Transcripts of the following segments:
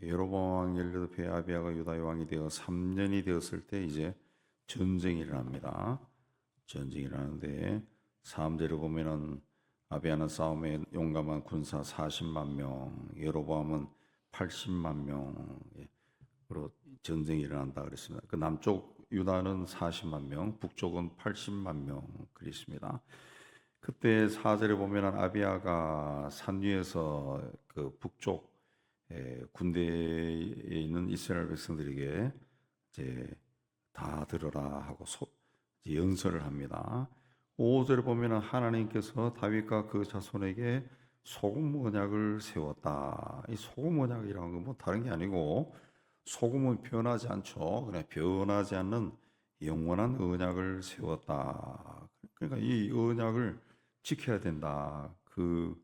여로보암 왕 18세 아비야가 유다의 왕이 되어 3년이 되었을 때 이제 전쟁이 일어납니다. 전쟁이 일어나는데 3절에 보면은 아비야는 싸움에 용감한 군사 40만 명, 여로보암은 80만 명으로 전쟁이 일어난다 그랬습니다. 그 남쪽 유다는 40만 명, 북쪽은 80만 명 그랬습니다. 그때 4절에 보면은 아비야가 산 위에서 그 북쪽 군대에 있는 이스라엘 백성들에게 이제 다 들어라 하고 이제 연설을 합니다. 5절에 보면은 하나님께서 다윗과 그 자손에게 소금 언약을 세웠다. 이 소금 언약이라는 건 뭐 다른 게 아니고 소금은 변하지 않죠. 그냥 변하지 않는 영원한 언약을 세웠다. 그러니까 이 언약을 지켜야 된다. 그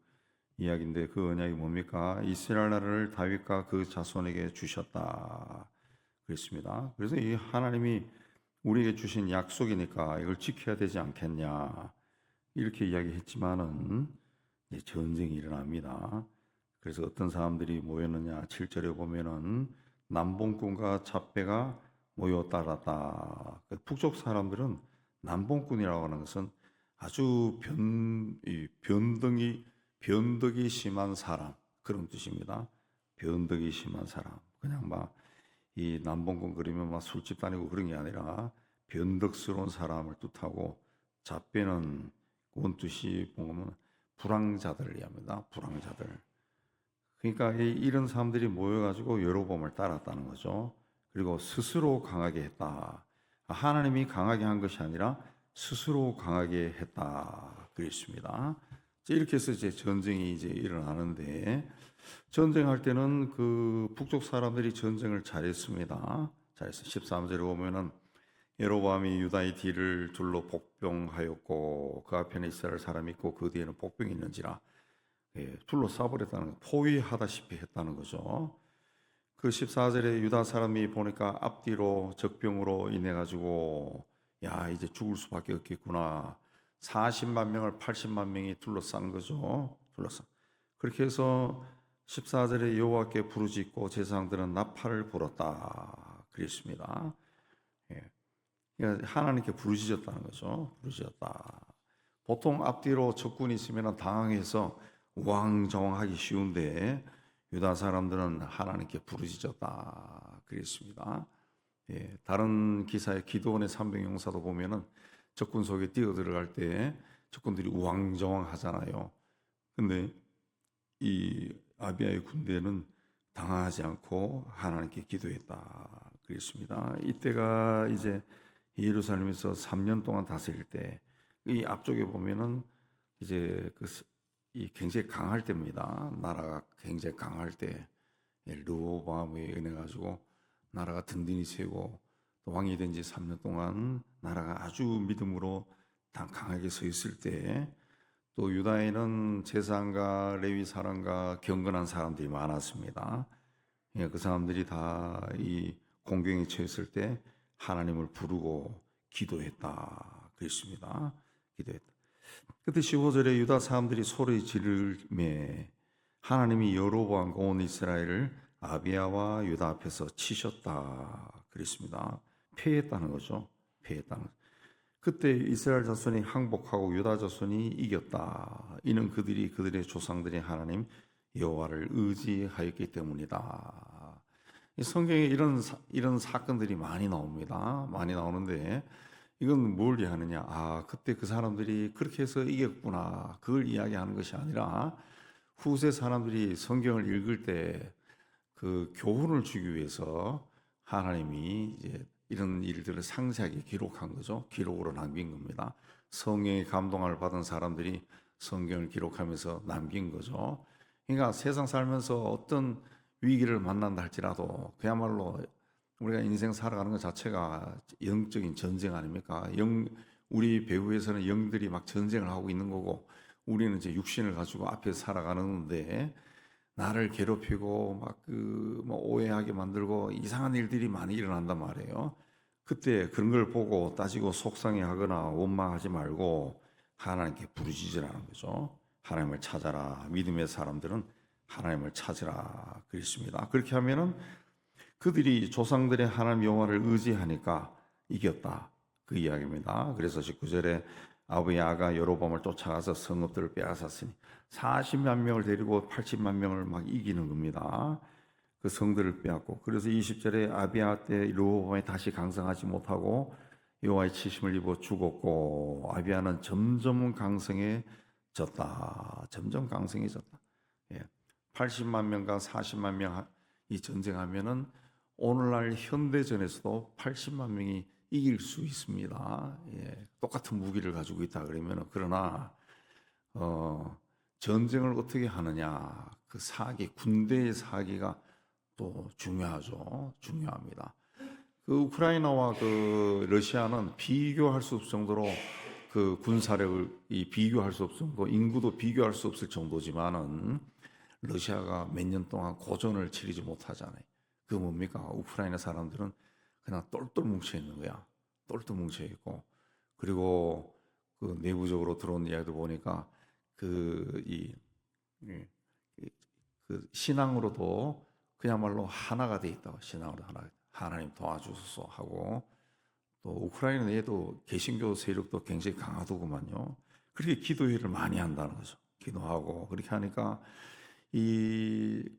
이야기인데 그 언약이 뭡니까? 이스라엘 나라를 다윗과 그 자손에게 주셨다. 그랬습니다. 그래서 이 하나님이 우리에게 주신 약속이니까 이걸 지켜야 되지 않겠냐. 이렇게 이야기했지만은 전쟁이 일어납니다. 그래서 어떤 사람들이 모였느냐. 7절에 보면은 남봉꾼과 잡배가 모여 따랐다. 북쪽 사람들은 남봉꾼이라고 하는 것은 아주 변덕이 심한 사람 그런 뜻입니다. 변덕이 심한 사람. 그냥 막 이 남봉꾼 그리면 막 술집 다니고 그런 게 아니라 변덕스러운 사람을 뜻하고 잡배는 원뜻이 보면 불황자들을 이야기합니다. 불황자들. 그러니까 이런 사람들이 모여가지고 여로보암을 따랐다는 거죠. 그리고 스스로 강하게 했다. 하나님이 강하게 한 것이 아니라 스스로 강하게 했다. 그랬습니다. 이렇게 해서 이제 전쟁이 이제 일어나는데 전쟁할 때는 그 북쪽 사람들이 전쟁을 잘했습니다. 잘했어. 13절에 보면은 여로보암이 유다의 뒤를 둘러 복병하였고 그 앞에는 이스라엘 사람이 있고 그 뒤에는 복병이 있는지라 둘러싸버렸다는 거, 포위하다시피 했다는 거죠. 그 14절에 유다 사람이 보니까 앞뒤로 적병으로 인해 가지고 야 이제 죽을 수밖에 없겠구나. 40만 명을 80만 명이 둘러싼 거죠. 둘러싼. 그렇게 해서 14절에 여호와께 부르짖고 제사장들은 나팔을 불었다. 그랬습니다. 그러니까 하나님께 부르짖었다는 거죠. 부르짖었다. 보통 앞뒤로 적군이 있으면 당황해서 우왕좌왕하기 쉬운데 유다 사람들은 하나님께 부르짖었다. 그랬습니다. 다른 기사의 기드온의 300용사도 보면은 적군 속에 뛰어 들어갈 때 적군들이 우왕좌왕 하잖아요. 근데 이 아비야의 군대는 당하지 않고 하나님께 기도했다. 그랬습니다. 이때가 이제 예루살렘에서 3년 동안 다스릴 때, 이 앞쪽에 보면은 이제 이 굉장히 강할 때입니다. 나라가 굉장히 강할 때, 르호보암에 은혜 가지고 나라가 든든히 세고 또 왕이 된 지 3년 동안 나라가 아주 믿음으로 강하게 서 있을 때, 또 유다에는 제사장과 레위 사람과 경건한 사람들이 많았습니다. 그 사람들이 다 이 공경에 처했을 때 하나님을 부르고 기도했다. 그랬습니다. 기도했다. 그때 15절에 유다 사람들이 소리 지르매 하나님이 여로보암과 온 이스라엘을 아비야와 유다 앞에서 치셨다. 그랬습니다. 패했다는 거죠. 패했다는 거죠. 그때 이스라엘 자손이 항복하고 유다 자손이 이겼다. 이는 그들의 조상들의 하나님 여호와를 의지하였기 때문이다. 이 성경에 이런 사건들이 많이 나옵니다. 많이 나오는데 이건 뭘 이야기하느냐? 그때 그 사람들이 그렇게 해서 이겼구나. 그걸 이야기하는 것이 아니라 후세 사람들이 성경을 읽을 때 그 교훈을 주기 위해서 하나님이 이제 이런 일들을 상세하게 기록한 거죠. 기록으로 남긴 겁니다. 성령의 감동을 받은 사람들이 성경을 기록하면서 남긴 거죠. 그러니까 세상 살면서 어떤 위기를 만난다 할지라도 그야말로 우리가 인생 살아가는 것 자체가 영적인 전쟁 아닙니까? 우리 배후에서는 영들이 막 전쟁을 하고 있는 거고 우리는 이제 육신을 가지고 앞에서 살아가는데 나를 괴롭히고 뭐 오해하게 만들고 이상한 일들이 많이 일어난단 말이에요. 그때 그런 걸 보고 따지고 속상해하거나 원망하지 말고 하나님께 부르짖으라는 거죠. 하나님을 찾아라. 믿음의 사람들은 하나님을 찾으라 그랬습니다. 그렇게 하면은 그들이 조상들의 하나님 여호와를 의지하니까 이겼다 그 이야기입니다. 그래서 19절에 아버지 아가 여로보암을 쫓아가서 성읍들을 빼앗았으니 40만 명을 데리고 80만 명을 막 이기는 겁니다. 그 성들을 빼앗고, 그래서 20절에 아비야 때 르호보암이 다시 강성하지 못하고 여호와의 치심을 입어 죽었고, 아비야는 점점 강성해졌다. 점점 강성해졌다. 80만 명과 40만 명이 전쟁하면은 오늘날 현대전에서도 80만 명이 이길 수 있습니다. 똑같은 무기를 가지고 있다 그러면은, 그러나 전쟁을 어떻게 하느냐, 그 사기, 군대의 사기가 또 중요하죠. 중요합니다. 그 우크라이나와 그 러시아는 비교할 수 없을 정도로 그 군사력을 비교할 수 없을 정도, 인구도 비교할 수 없을 정도지만은 러시아가 몇 년 동안 고전을 치르지 못하잖아요. 그 뭡니까? 우크라이나 사람들은 그냥 똘똘 뭉쳐 있는 거야. 똘똘 뭉쳐 있고, 그리고 그 내부적으로 들어온 이야기도 보니까 그 신앙으로도 그야말로 하나가 돼 있다고. 신앙으로 하나님 도와주소서 하고, 또 우크라이나 내에도 개신교 세력도 굉장히 강하더구만요. 그렇게 기도회를 많이 한다는 거죠. 기도하고 그렇게 하니까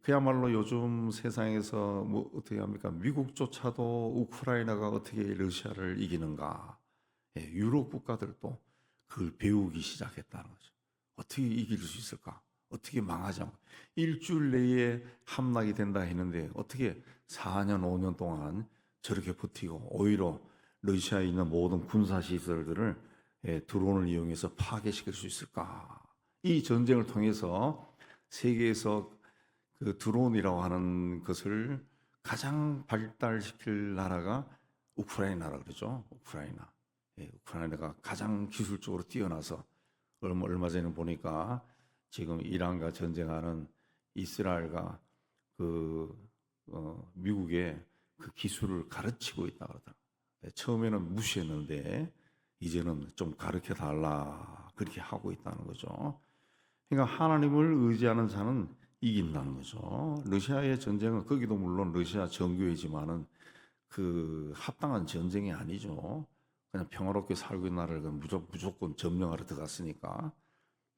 그야말로 요즘 세상에서 뭐 어떻게 합니까? 미국조차도 우크라이나가 어떻게 러시아를 이기는가? 유럽 국가들도 그걸 배우기 시작했다는 거죠. 어떻게 이길 수 있을까? 어떻게 망하지 않고 일주일 내에 함락이 된다 했는데 어떻게 4년 5년 동안 저렇게 버티고, 오히려 러시아에 있는 모든 군사 시설들을 드론을 이용해서 파괴시킬 수 있을까? 이 전쟁을 통해서 세계에서 그 드론이라고 하는 것을 가장 발달시킬 나라가 우크라이나라 그러죠. 우크라이나가 가장 기술적으로 뛰어나서 얼마 전에 보니까 지금 이란과 전쟁하는 이스라엘과 미국의 그 기술을 가르치고 있다 그러더라고요. 처음에는 무시했는데 이제는 좀 가르쳐 달라 그렇게 하고 있다는 거죠. 그러니까 하나님을 의지하는 자는 이긴다는 거죠. 러시아의 전쟁은, 거기도 물론 러시아 정교회지만은 그 합당한 전쟁이 아니죠. 그냥 평화롭게 살고 있는 나라를 무조건 점령하러 들어갔으니까.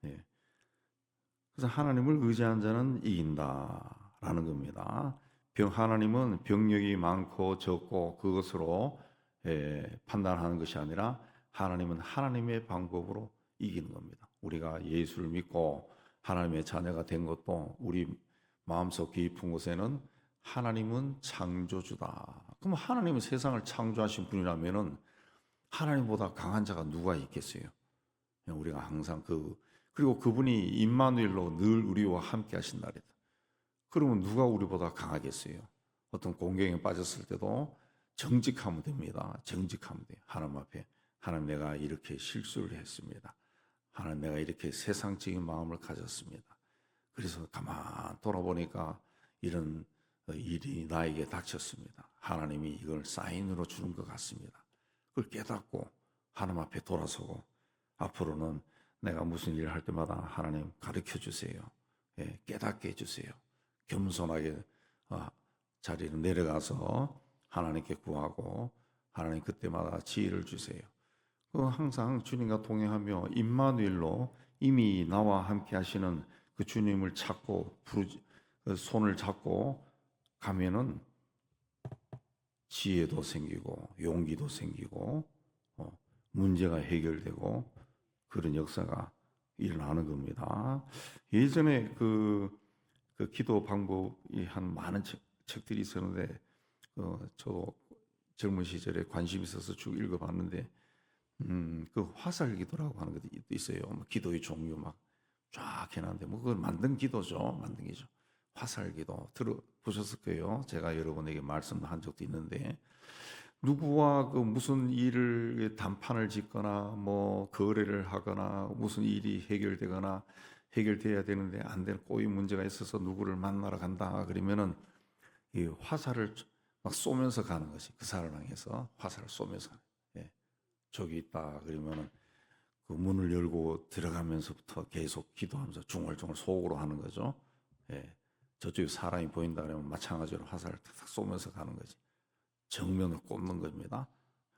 그래서 하나님을 의지하는 자는 이긴다라는 겁니다. 하나님은 병력이 많고 적고 그것으로 판단하는 것이 아니라 하나님은 하나님의 방법으로 이기는 겁니다. 우리가 예수를 믿고 하나님의 자녀가 된 것도 우리 마음속 깊은 곳에는 하나님은 창조주다. 그럼 하나님은 세상을 창조하신 분이라면은 하나님보다 강한 자가 누가 있겠어요? 우리가 항상 그리고 그분이 임마누엘로 늘 우리와 함께 하신다 그랬다. 그러면 누가 우리보다 강하겠어요? 어떤 공경에 빠졌을 때도 정직하면 됩니다. 정직하면 돼요. 하나님 앞에, 하나님 내가 이렇게 실수를 했습니다. 하나님 내가 이렇게 세상적인 마음을 가졌습니다. 그래서 가만 돌아보니까 이런 일이 나에게 닥쳤습니다. 하나님이 이걸 사인으로 주는 것 같습니다. 그걸 깨닫고 하나님 앞에 돌아서고, 앞으로는 내가 무슨 일을 할 때마다 하나님 가르쳐 주세요. 깨닫게 해주세요. 겸손하게 자리를 내려가서 하나님께 구하고, 하나님 그때마다 지혜를 주세요. 항상 주님과 동행하며 임마누엘로 이미 나와 함께 하시는 그 주님을 찾고 손을 잡고 가면은 지혜도 생기고 용기도 생기고 문제가 해결되고 그런 역사가 일어나는 겁니다. 예전에 그 기도 방법이 한 많은 책들이 있었는데 저도 젊은 시절에 관심 있어서 쭉 읽어봤는데 그 화살 기도라고 하는 것도 있어요. 기도의 종류 막 쫙 해놨는데 그걸 만든 기도죠. 만든 기죠. 화살 기도 들어보셨을 거예요. 제가 여러분에게 말씀한 적도 있는데, 누구와 그 무슨 일을 단판을 짓거나 뭐 거래를 하거나 무슨 일이 해결되거나 해결돼야 되는데 안 되는 꼬인 문제가 있어서 누구를 만나러 간다 그러면은 이 화살을 막 쏘면서 가는 것이, 그 사람을 향해서 화살을 쏘면서 가는. 저기 있다 그러면은 그 문을 열고 들어가면서부터 계속 기도하면서 중얼중얼 속으로 하는 거죠. 예. 저쪽에 사람이 보인다 그러면 마찬가지로 화살을 탁탁 쏘면서 가는 거지. 정면을 꽂는 겁니다.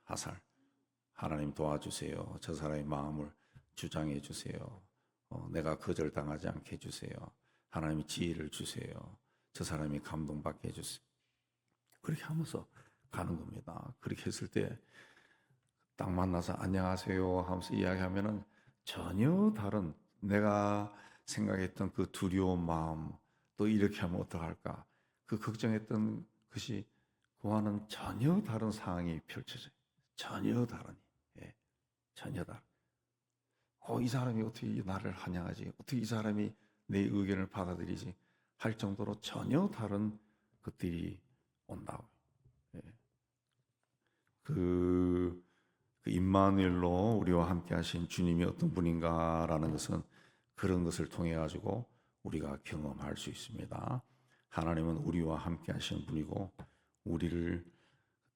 화살. 하나님 도와주세요. 저 사람의 마음을 주장해 주세요. 내가 거절당하지 않게 해주세요. 하나님이 지혜를 주세요. 저 사람이 감동받게 해주세요. 그렇게 하면서 가는 겁니다. 그렇게 했을 때 딱 만나서 안녕하세요 하면서 이야기하면은 전혀 다른 내가 생각했던 그 두려운 마음, 또 이렇게 하면 어떡할까, 그 걱정했던 것이 그와는 전혀 다른 상황이 펼쳐져요. 전혀 다른, 예, 전혀 다른. 이 사람이 어떻게 나를 환영하지? 어떻게 이 사람이 내 의견을 받아들이지? 할 정도로 전혀 다른 것들이 온다고. 예. 그 임마누엘로 우리와 함께 하신 주님이 어떤 분인가라는 것은 그런 것을 통해 가지고 우리가 경험할 수 있습니다. 하나님은 우리와 함께 하시는 분이고 우리를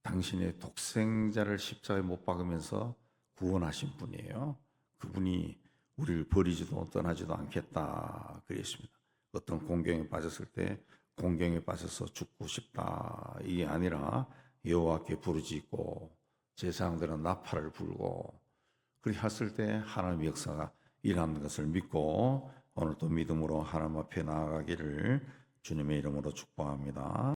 당신의 독생자를 십자가에 못 박으면서 구원하신 분이에요. 그분이 우리를 버리지도 떠나지도 않겠다 그랬습니다. 어떤 공경에 빠졌을 때 공경에 빠져서 죽고 싶다 이게 아니라 여호와께 부르짖고 제사장들은 나팔을 불고 그렇게 했을 때 하나님의 역사가 일어나는 것을 믿고 오늘도 믿음으로 하나님 앞에 나아가기를 주님의 이름으로 축복합니다.